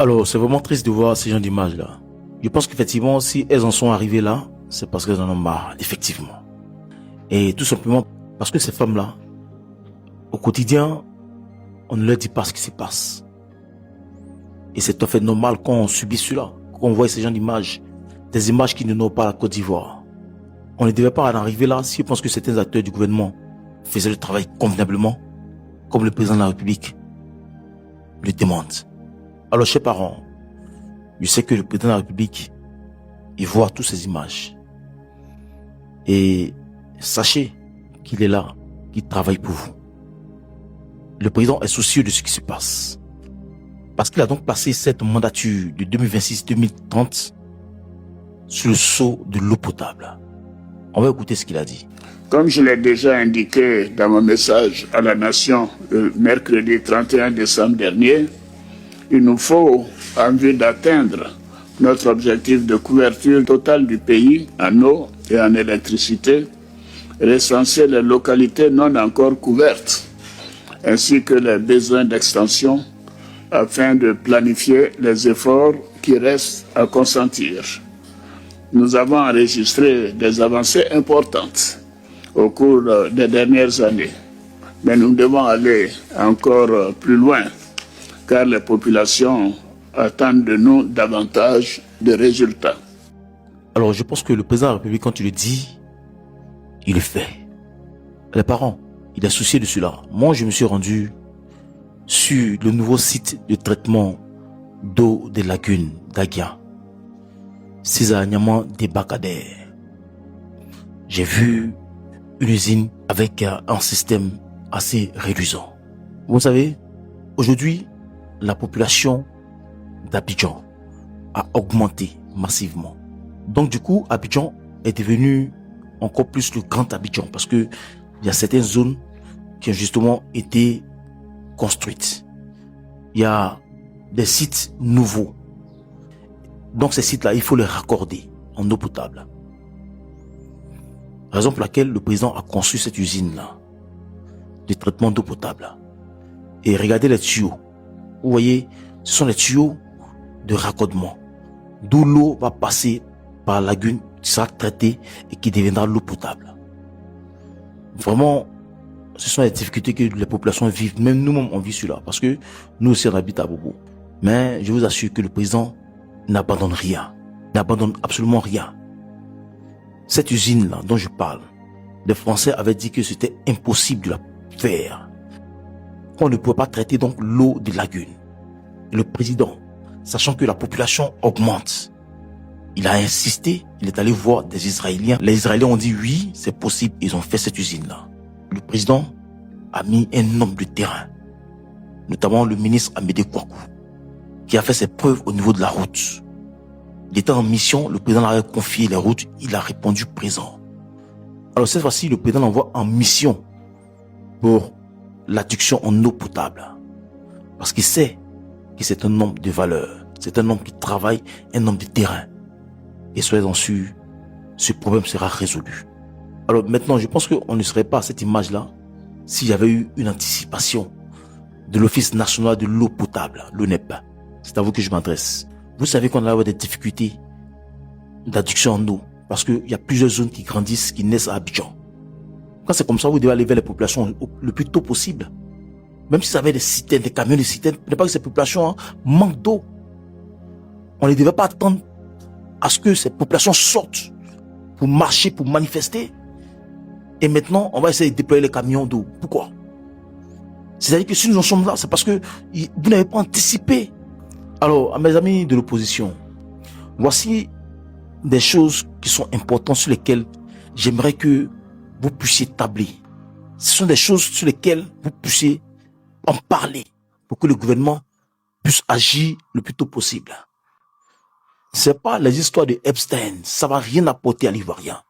Alors, c'est vraiment triste de voir ces gens d'images-là. Je pense qu'effectivement, si elles en sont arrivées là, c'est parce qu'elles en ont marre, effectivement. Et tout simplement parce que ces femmes-là, au quotidien, on ne leur dit pas ce qui se passe. Et c'est tout à fait normal quand on subit cela, quand on voit ces gens d'images, des images qui ne n'ont pas la Côte d'Ivoire. On ne devait pas en arriver là si on pense que certains acteurs du gouvernement faisaient le travail convenablement, comme le président de la République le demande. Alors, chers parents, je sais que le président de la République, il voit toutes ces images. Et sachez qu'il est là, qu'il travaille pour vous. Le président est soucieux de ce qui se passe. Parce qu'il a donc passé cette mandature de 2026-2030 sur le sceau de l'eau potable. On va écouter ce qu'il a dit. Comme je l'ai déjà indiqué dans mon message à la nation le mercredi 31 décembre dernier, il nous faut, en vue d'atteindre notre objectif de couverture totale du pays en eau et en électricité, recenser les localités non encore couvertes, ainsi que les besoins d'extension, afin de planifier les efforts qui restent à consentir. Nous avons enregistré des avancées importantes au cours des dernières années, mais nous devons aller encore plus loin, car les populations attendent de nous davantage de résultats. Alors je pense que le président de la République, quand il le dit, il le fait. Les parents, il est soucié de cela. Moi, je me suis rendu sur le nouveau site de traitement d'eau des lagunes d'Agia, César Niaman Débarcadère. J'ai vu une usine avec un système assez réduisant. Vous savez, aujourd'hui, la population d'Abidjan a augmenté massivement. Donc du coup, Abidjan est devenu encore plus le grand Abidjan parce que il y a certaines zones qui ont justement été construites. Il y a des sites nouveaux. Donc ces sites-là, il faut les raccorder en eau potable. Raison pour laquelle le président a conçu cette usine-là de traitement d'eau potable. Et regardez les tuyaux. Vous voyez, ce sont les tuyaux de raccordement, d'où l'eau va passer par la lagune, qui sera traitée et qui deviendra l'eau potable. Vraiment, ce sont les difficultés que les populations vivent. Même nous-mêmes, on vit cela. Parce que nous aussi, on habite à Bobo. Mais je vous assure que le président n'abandonne rien. N'abandonne absolument rien. Cette usine-là dont je parle, les Français avaient dit que c'était impossible de la faire. Qu'on ne pouvait pas traiter donc l'eau des lagunes. Et le président, sachant que la population augmente, il a insisté, il est allé voir des Israéliens. Les Israéliens ont dit oui, c'est possible. Ils ont fait cette usine-là. Le président a mis un homme de terrain, notamment le ministre Amédée Kouakou, qui a fait ses preuves au niveau de la route. Il était en mission, le président leur a confié les routes, il a répondu présent. Alors cette fois-ci, le président l'envoie en mission pour l'adduction en eau potable. Parce qu'il sait que c'est un homme de valeur, c'est un homme qui travaille, un homme de terrain. Et soyez-en sûrs, ce problème sera résolu. Alors maintenant, je pense qu'on ne serait pas à cette image-là s'il y avait eu une anticipation de l'Office national de l'eau potable, l'ONEP. C'est à vous que je m'adresse. Vous savez qu'on va avoir des difficultés d'adduction en eau parce qu'il y a plusieurs zones qui grandissent, qui naissent à Abidjan. Quand c'est comme ça, vous devez aller vers les populations le plus tôt possible. Même si ça avait des citernes, des camions de citernes, ne pas que ces populations manquent d'eau. On ne devait pas attendre à ce que ces populations sortent pour marcher, pour manifester. Et maintenant, on va essayer de déployer les camions d'eau. Pourquoi? C'est-à-dire que si nous en sommes là, c'est parce que vous n'avez pas anticipé. Alors, à mes amis de l'opposition, voici des choses qui sont importantes sur lesquelles j'aimerais que vous puissiez tabler. Ce sont des choses sur lesquelles vous puissiez en parler pour que le gouvernement puisse agir le plus tôt possible. C'est pas les histoires de Epstein, ça va rien apporter à l'Ivoirien.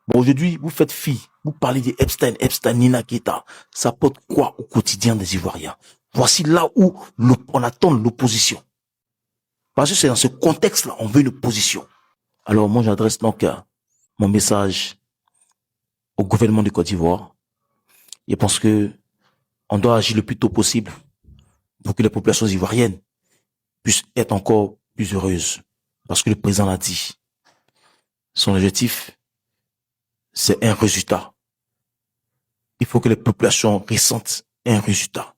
Bon, aujourd'hui, vous faites fi, vous parlez de Epstein, Nina Keita, ça apporte quoi au quotidien des Ivoiriens? Voici là où on attend l'opposition. Parce que c'est dans ce contexte-là, on veut une opposition. Alors moi, j'adresse donc mon message au gouvernement de Côte d'Ivoire. Je pense que on doit agir le plus tôt possible pour que les populations ivoiriennes puissent être encore plus heureuses. Parce que le président l'a dit. Son objectif, c'est un résultat. Il faut que les populations ressentent un résultat.